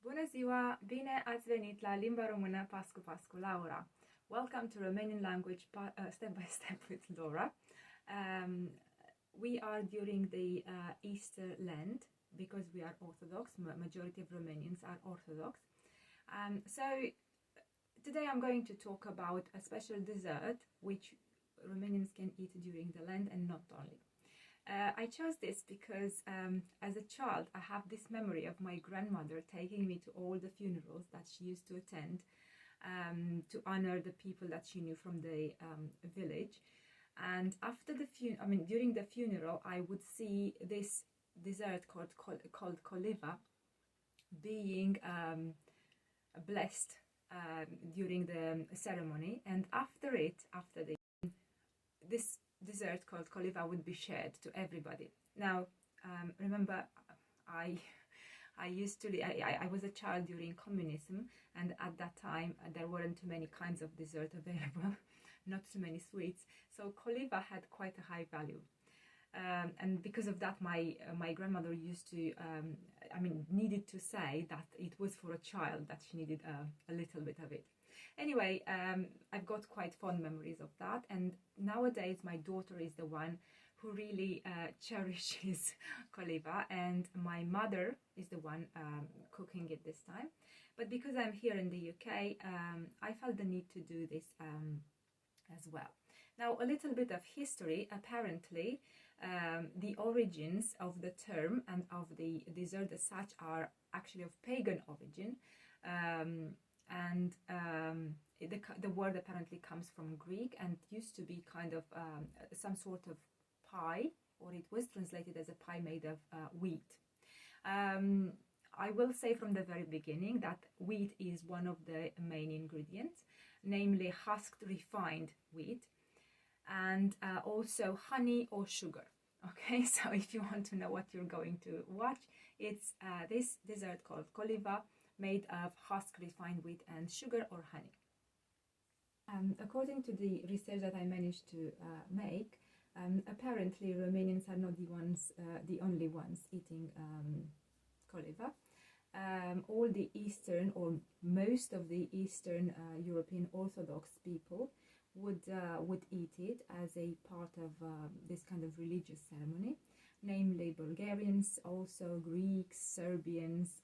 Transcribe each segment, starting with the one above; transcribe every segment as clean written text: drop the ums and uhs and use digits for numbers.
Bună ziua! Bine ați venit la Limba Română pas cu pas cu Laura. Welcome to Romanian language step by step with Laura. We are during the Easter Lent because we are Orthodox. Majority of Romanians are Orthodox. So today I'm going to talk about a special dessert which Romanians can eat during the Lent and not only. I chose this because as a child I have this memory of my grandmother taking me to all the funerals that she used to attend to honor the people that she knew from the village. And after the during the funeral, I would see this dessert called COLIVă being blessed during the ceremony, and after this dessert called COLIVă would be shared to everybody. Now, remember, I was a child during communism, and at that time there weren't too many kinds of dessert available, not too many sweets. So COLIVă had quite a high value, and because of that, my grandmother used to, needed to say that it was for a child, that she needed a little bit of it. Anyway, I've got quite fond memories of that, and nowadays my daughter is the one who really cherishes COLIVă, and my mother is the one cooking it this time. But because I'm here in the UK, I felt the need to do this as well. Now, a little bit of history. Apparently, the origins of the term and of the dessert as such are actually of pagan origin. The word apparently comes from Greek and used to be kind of some sort of pie, or it was translated as a pie made of wheat. I will say from the very beginning that wheat is one of the main ingredients, namely husked refined wheat, and also honey or sugar. Okay, so if you want to know what you're going to watch, it's this dessert called COLIVă, made of husk refined wheat and sugar or honey. According to the research that I managed to make, apparently Romanians are not the only ones eating COLIVă. All the Eastern, or most of the Eastern European Orthodox people would eat it as a part of this kind of religious ceremony, namely Bulgarians, also Greeks, Serbians,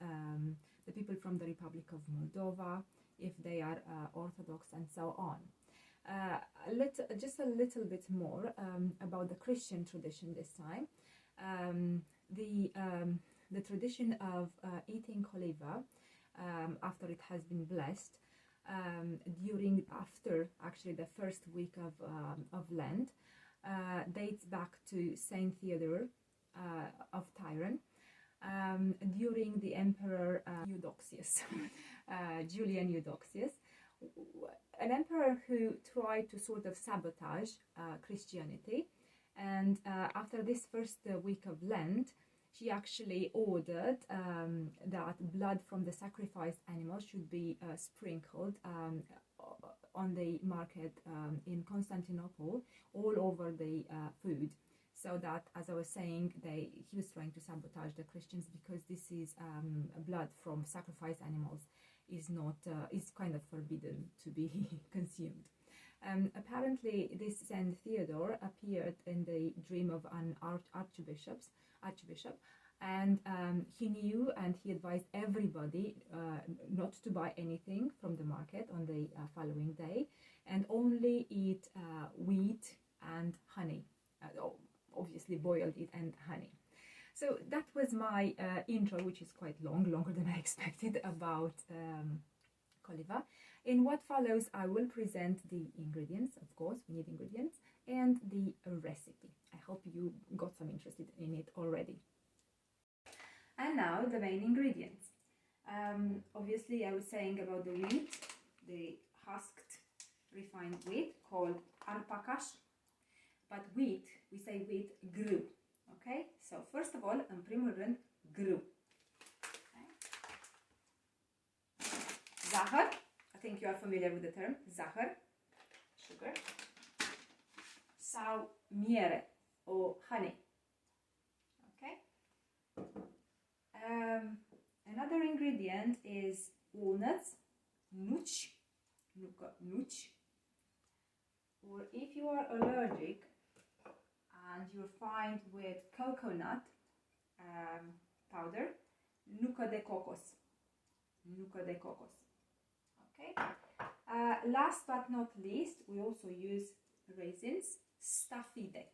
the people from the Republic of Moldova, if they are Orthodox, and so on. Just a little bit more about the Christian tradition this time. The tradition of eating COLIVă after it has been blessed after the first week of Lent dates back to Saint Theodore of Tyre, during the Emperor Eudoxius, Julian Eudoxius, an emperor who tried to sort of sabotage Christianity. And after this first week of Lent, she actually ordered that blood from the sacrificed animals should be sprinkled on the market in Constantinople all over the food. So that, as I was saying, he was trying to sabotage the Christians, because this is blood from sacrificed animals is kind of forbidden to be consumed. Apparently, this Saint Theodore appeared in the dream of an archbishop, and he knew, and he advised everybody not to buy anything from the market on the following day, and only eat wheat and honey. Obviously boiled it and honey. So that was my intro, which is quite longer than I expected, about COLIVă. In what follows, I will present the ingredients. Of course, we need ingredients, and the recipe. I hope you got some interest in it already. And now the main ingredients. Obviously, I was saying about the wheat, the husked refined wheat called arpacaș. But wheat, we say wheat grâu. Okay? So first of all, în primul rând, grâu. Okay. Zahăr. I think you are familiar with the term. Zahăr, sugar. Sau miere, or honey. Okay? Another ingredient is walnuts, nuci, nuci. Or if you are allergic and you're fine with coconut powder, nucă de cocos. Nucă de cocos. Okay. Last but not least, we also use raisins, stafide.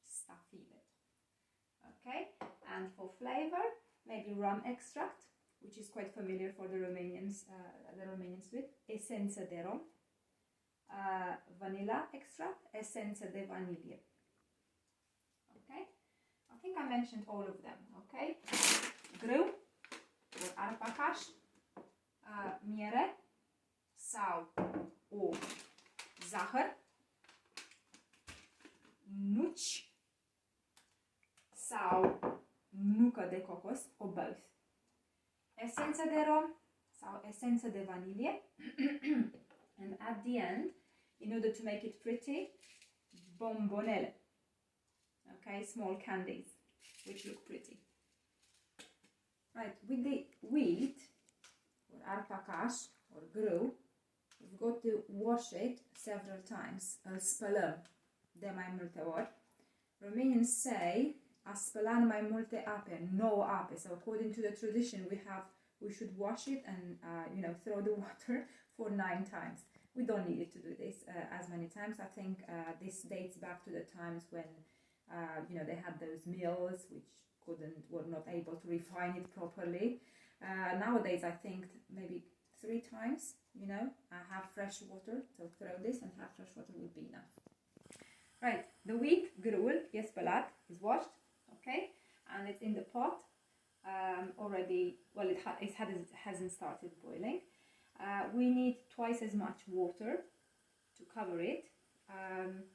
Stafide. Okay. And for flavor, maybe rum extract, which is quite familiar for the Romanians with essence de rom, vanilla extract, essence de vanille. Okay, I think I mentioned all of them. Okay, grâu or arpacaș, miere sau o zahăr, nuci sau nucă de cocos, or both. Essence de rom sau essence de vanille. And at the end, in order to make it pretty, bombonele. Okay, small candies, which look pretty. Right, with the wheat, or arpacaș, or grâu, we've got to wash it several times. Îl spălăm de mai multe ori. Romanians say, a spăla în mai multe ape, 9 ape. So according to the tradition, we should wash it and throw the water for 9 times. We don't need it to do this as many times. I think this dates back to the times when they had those mills which were not able to refine it properly. Nowadays, I think maybe 3 times. Have fresh water. So throw this and have fresh water would be enough. Right, the wheat, grâul, e spălat, is washed, okay, and it's in the pot already. Well, it hasn't started boiling. We need twice as much water to cover it,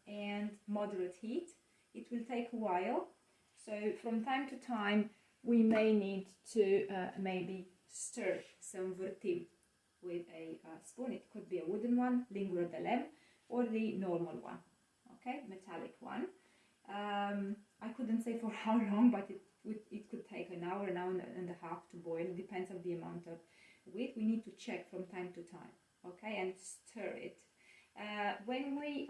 and moderate heat. It will take a while, so from time to time we may need to maybe stir, să învârtim with a spoon. It could be a wooden one, lingură de lemn, or the normal one. Okay, metallic one. I couldn't say for how long, but it could take an hour and a half to boil. It depends on the amount of wheat. We need to check from time to time, okay, and stir it. When we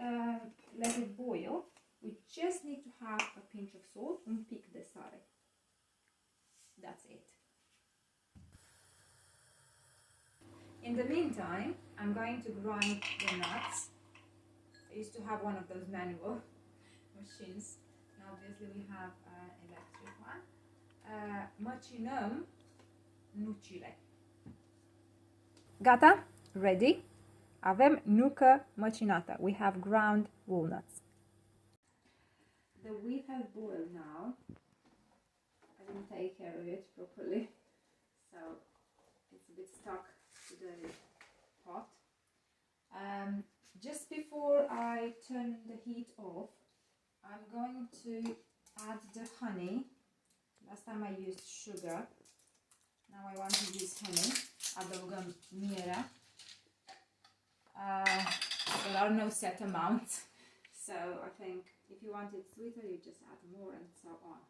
let it boil, we just need to have a pinch of salt, un pic de sare. That's it. In the meantime, I'm going to grind the nuts. I used to have one of those manual machines. Now obviously we have an electric one. Măcinăm nucile. Gata? Ready? Avem nucă măcinată. We have ground walnuts. The wheat has boiled now. I didn't take care of it properly, so it's a bit stuck to the pot. Just before I turn the heat off, I'm going to add the honey. Last time I used sugar. Now I want to use honey. Adăugăm mierea. There are no set amounts, so I think if you want it sweeter, you just add more and so on.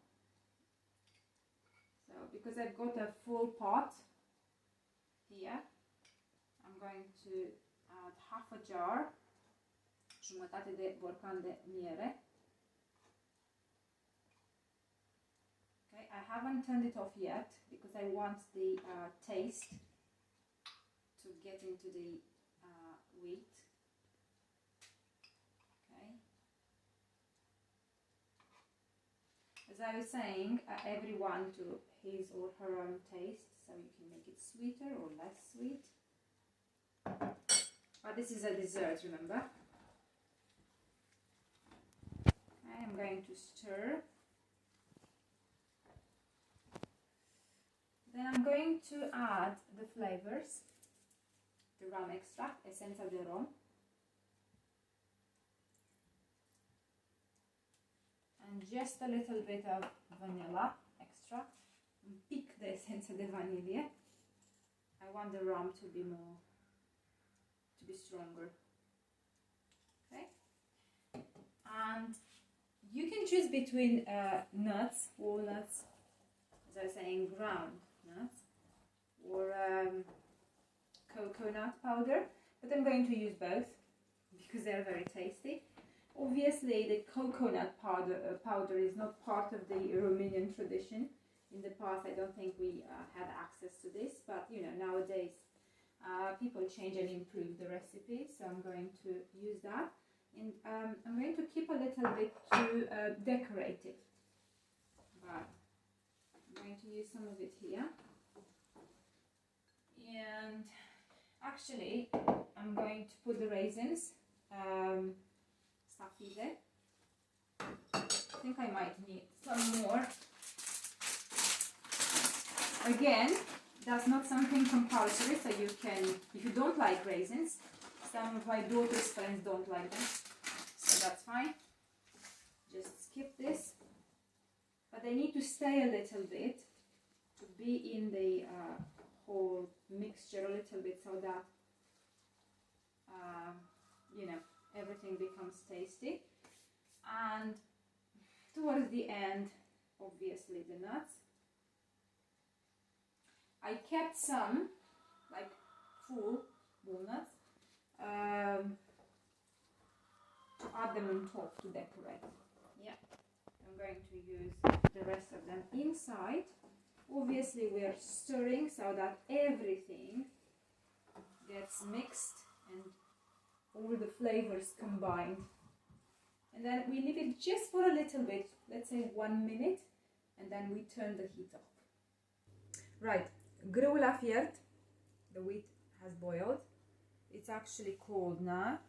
So because I've got a full pot here, I'm going to add half a jar, jumătate de borcan de miere. Okay, I haven't turned it off yet because I want the taste to get into the wheat. Okay. As I was saying, everyone to his or her own taste, so you can make it sweeter or less sweet. But this is a dessert, remember? Okay, I'm going to stir. Then I'm going to add the flavors. The rum extract, essența de rom. And just a little bit of vanilla extract. Un pic de essență de vanille. I want the rum to be stronger. Okay. And you can choose between nuts, walnuts, as I was saying, ground nuts, coconut powder, but I'm going to use both because they're very tasty. Obviously, the coconut powder is not part of the Romanian tradition. In the past, I don't think we had access to this, but you know, nowadays people change and improve the recipe, so I'm going to use that. And I'm going to keep a little bit to decorate it, but I'm going to use some of it here. And actually, I'm going to put the raisins. Stafile. I think I might need some more. Again, that's not something compulsory, so you can, if you don't like raisins, some of my daughter's friends don't like them, so that's fine. Just skip this. But they need to stay a little bit to be in the whole mixture a little bit, so that you know, everything becomes tasty. And towards the end, obviously, the nuts. I kept some, like full walnuts, to add them on top to decorate. Yeah, I'm going to use the rest of them inside. Obviously, we are stirring so that everything gets mixed and all the flavors combined. And then we leave it just for a little bit, let's say 1 minute, and then we turn the heat off. Right, grâul a fiert, the wheat has boiled. It's actually cold now.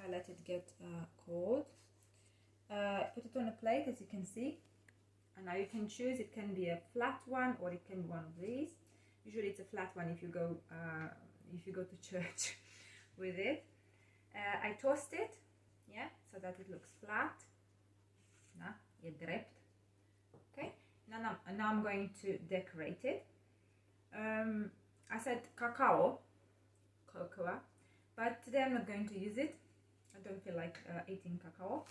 I let it get cold. Put it on a plate, as you can see. And now you can choose, it can be a flat one or it can be one of these. Usually it's a flat one if you go to church with it. I toast it, yeah, so that it looks flat. Na, e drept. Okay, now I'm going to decorate it. I said cocoa, but today I'm not going to use it. I don't feel like eating cacao.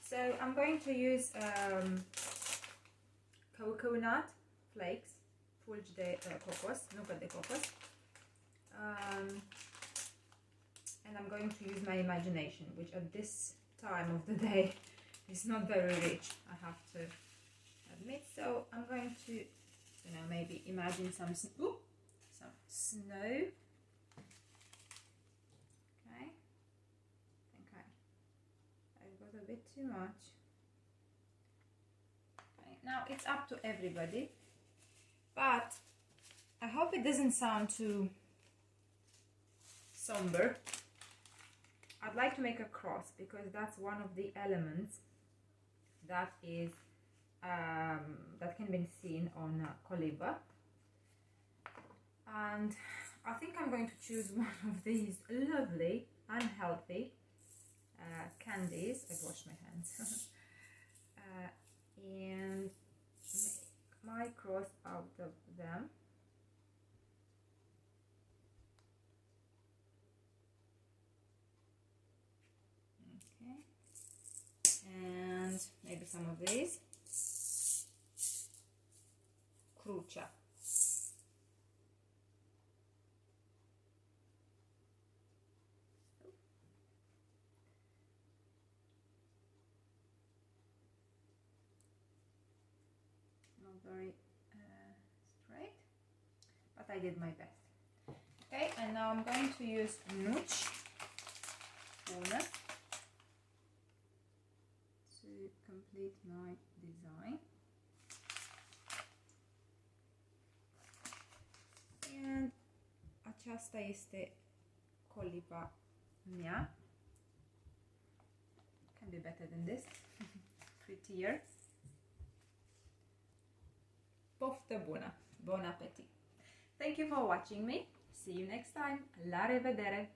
So I'm going to use coconut flakes, fulgi de cocos, nucă de cocos. And I'm going to use my imagination, which at this time of the day is not very rich, I have to admit. So I'm going to, you know, maybe imagine some snow. Okay. I think I've got a bit too much. Okay. Now it's up to everybody, but I hope it doesn't sound too somber. I'd like to make a cross because that's one of the elements that is that can be seen on COLIVЫN. And I think I'm going to choose one of these lovely, unhealthy candies. I washed my hands. And make my cross out of them. And maybe some of these. Crucea. Not very straight, but I did my best. Okay, and now I'm going to use nuci, walnut, to complete my design. And aceasta este coliva mea. Can be better than this. Prettier. Poftă bună! Bon appetit! Thank you for watching me. See you next time. La revedere!